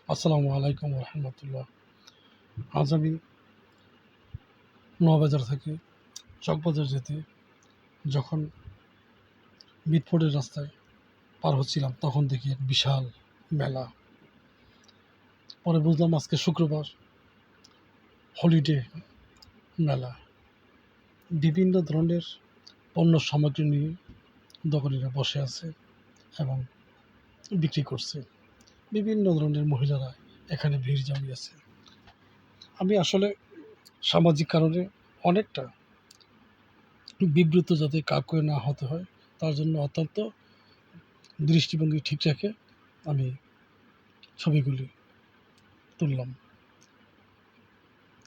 আসসালামু আলাইকুম রহমতুল্লাহ। আজ আমি নবাজার থেকে চকবাজার যেতে যখন মিটফোর্ডের রাস্তায় পার হচ্ছিলাম তখন দেখি এক বিশাল মেলা। পরে বুঝলাম আজকে শুক্রবার, হলিডে মেলা। বিভিন্ন ধরনের পণ্য সামগ্রী নিয়ে দোকানিরা বসে আছে এবং বিক্রি করছে। বিভিন্ন ধরনের মহিলারা এখানে ভিড় জমিয়েছে। আমি আসলে সামাজিক কারণে অনেকটা বিব্রত যাতে কাউকে না হতে হয় তার জন্য অত্যন্ত দৃষ্টিভঙ্গি ঠিক রেখে আমি ছবিগুলি তুললাম।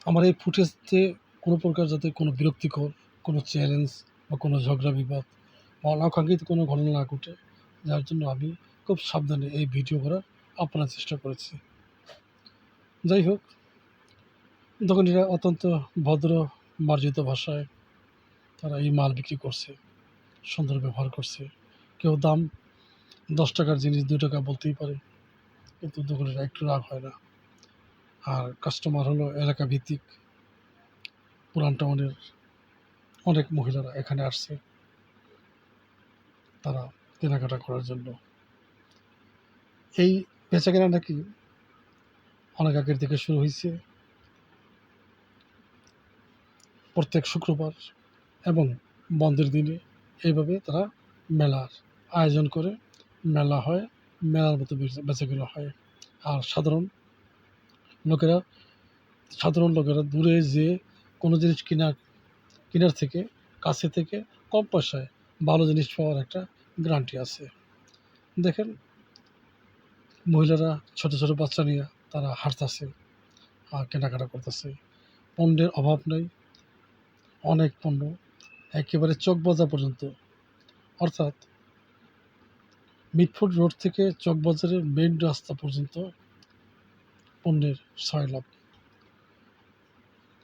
আমার এই ফুটেজে কোনো প্রকার যাতে কোনো বিরক্তিকর কোনো চ্যালেঞ্জ বা কোনো ঝগড়া বিবাদ বা অনাকাঙ্ক্ষিত কোনো ঘটনা না ঘটে, যার জন্য আমি খুব সাবধানে এই ভিডিও করার আপ্রাণ চেষ্টা করেছি। যাই হোক, দোকানিরা অত্যন্ত ভদ্র মার্জিত ভাষায় তারা এই মাল বিক্রি করছে, সুন্দর ব্যবহার করছে। কেউ দাম 10 টাকার জিনিস 2 টাকা বলতেই পারে, কিন্তু দোকানিরা একটু রাগ হয় না। আর কাস্টমার হলো এলাকা ভিত্তিক পুরান টাউনের অনেক মহিলারা এখানে আসছে তারা কেনাকাটা করার জন্য। এই বেচাকেনা নাকি অনেক আগের থেকে শুরু হয়েছে, প্রত্যেক শুক্রবার এবং বন্ধের দিনে এইভাবে তারা মেলার আয়োজন করে। মেলা হয়, মেলার মতো বেচাকেনা হয়। আর লোকেরা সাধারণ লোকেরা দূরে যে কোনো জিনিস কেনার থেকে কাছে থেকে কম পয়সায় ভালো জিনিস পাওয়ার একটা গ্যারান্টি আছে। দেখেন, মহিলারা ছোট ছোট বাচ্চা নিয়ে তারা হাঁটতেছে আর কেনাকাটা করতেছে। পণ্যের অভাব নেই, অনেক পণ্য একেবারে চকবাজার পর্যন্ত, অর্থাৎ মিটফোর্ড রোড থেকে চকবাজারের মেইন রাস্তা পর্যন্ত পণ্যের সয়লাভ।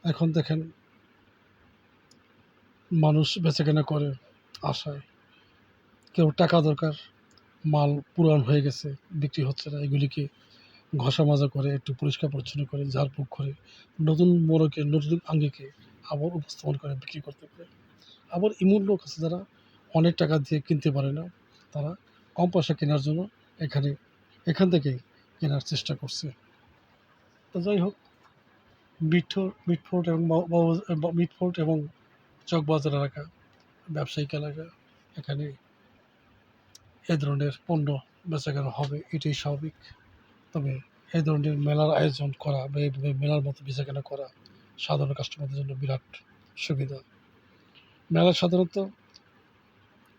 এখন দেখেন, মানুষ বেচাকেনা করে আশায়। কেউ টাকা দরকার, মাল পুরান হয়ে গেছে, বিক্রি হচ্ছে না, এগুলিকে ঘষা মাজা করে একটু পরিষ্কার পরিচ্ছন্ন করে ঝাড়ফুঁক করে নতুন মোড়কে নতুন আঙ্গিকে আবার উপস্থাপন করে বিক্রি করতে পারে। আবার এমন লোক আছে যারা অনেক টাকা দিয়ে কিনতে পারে না, তারা কম পয়সা কেনার জন্য এখান থেকেই কেনার চেষ্টা করছে। তো যাই হোক, মিটফোর্ট এবং চকবাজার এলাকা ব্যবসায়িক এলাকা, এখানে এ ধরনের পণ্য বেচাকেনা হবে, এটাই স্বাভাবিক। তবে এই ধরনের মেলার আয়োজন করা বা এইভাবে মেলার মতো বেচাকেনা করা সাধারণ কাস্টমারদের জন্য বিরাট সুবিধা। মেলায় সাধারণত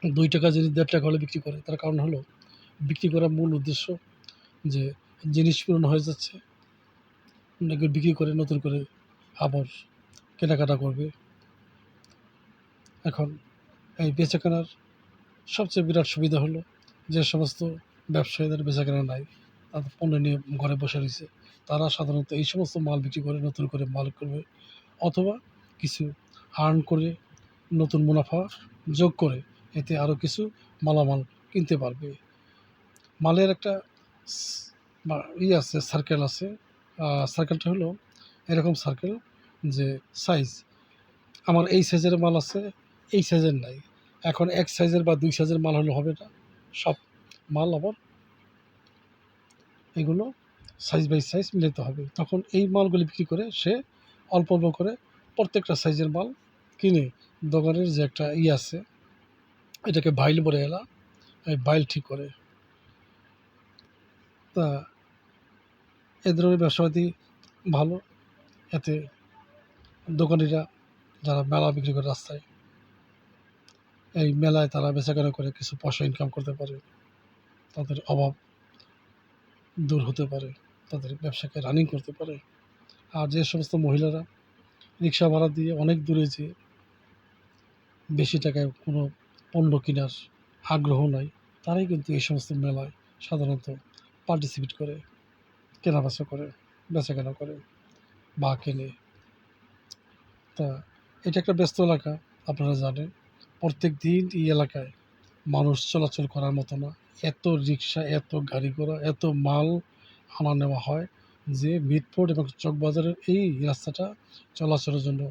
2 টাকা জিনিস 1.5 টাকা হলে বিক্রি করে। তার কারণ হলো, বিক্রি করার মূল উদ্দেশ্য যে জিনিস পুরনো হয়ে যাচ্ছে, এগুলো বিক্রি করে নতুন করে আবার কেনাকাটা করবে। এখন এই বেচাকেনার সবচেয়ে বিরাট সুবিধা হলো, যে সমস্ত ব্যবসায়ীদের বেচাকেনা নাই, তাদের পণ্য নিয়ে ঘরে বসে রয়েছে, তারা সাধারণত এই সমস্ত মাল বিক্রি করে নতুন করে মাল করবে, অথবা কিছু আর্ন করে নতুন মুনাফা যোগ করে এতে আরও কিছু মালামাল কিনতে পারবে। মালের একটা আছে, সার্কেল আছে। সার্কেলটা হলো এরকম সার্কেল যে সাইজ, আমার এই সাইজের মাল আছে, এই সাইজের নাই। এখন 1 সাইজের বা 2 সাইজের মাল হলে হবে না, সব মাল আবার এগুলো সাইজ বাই সাইজ মিলাতে হবে। তখন এই মালগুলি বিক্রি করে সে অল্প অল্প করে প্রত্যেকটা সাইজের মাল কিনে দোকানের যে একটা আছে, এটাকে ভাইল বলে এলা, এই ভাইল ঠিক করে। তা এ ধরনের ব্যবসাপাতি ভালো, এতে দোকানিরা যারা মেলা বিক্রি করে রাস্তায়, এই মেলায় তারা বেচাকেনা করে কিছু পয়সা ইনকাম করতে পারে, তাদের অভাব দূর হতে পারে, তাদের ব্যবসাকে রানিং করতে পারে। আর যে সমস্ত মহিলারা রিক্সা ভাড়া দিয়ে অনেক দূরে যেয়ে বেশি টাকায় কোনো পণ্য কেনার আগ্রহ নাই, তারাই কিন্তু এই সমস্ত মেলায় সাধারণত পার্টিসিপেট করে, কেনাবেচা করে, বেচাকেনা করে বা কেনে। তা এটা একটা ব্যস্ত এলাকা, আপনারা জানেন। প্রত্যেক দিন এই এলাকায় মানুষ চলাচল করার মতো না, এত রিক্সা, এত গাড়ি ঘোড়া, এত মাল আনা নেওয়া হয় যে মিটফোর্ড এবং চকবাজারের এই রাস্তাটা চলাচলের জন্য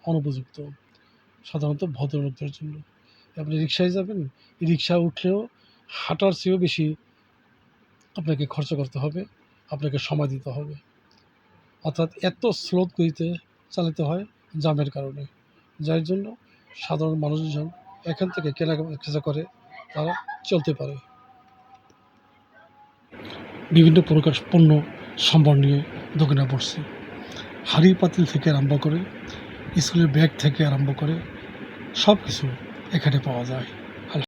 অনুপযুক্ত, সাধারণত ভদ্রলোকদের জন্য। আপনি রিকশায় যাবেন, রিকশা উঠলেও হাঁটার চেয়েও বেশি আপনাকে খরচ করতে হবে, আপনাকে সময় দিতে হবে, অর্থাৎ এত স্লো গতিতে চালাতে হয় জ্যামের কারণে, যার জন্য সাধারণ মানুষজন এখান থেকে কেনাবেচা করে তারা চলতে পারে। বিভিন্ন প্রকার পণ্য সম্ভার নিয়ে দোকানে বসছে, হাঁড়ি পাতিল থেকে আরম্ভ করে স্কুলের ব্যাগ থেকে আরম্ভ করে সব কিছু এখানে পাওয়া যায়।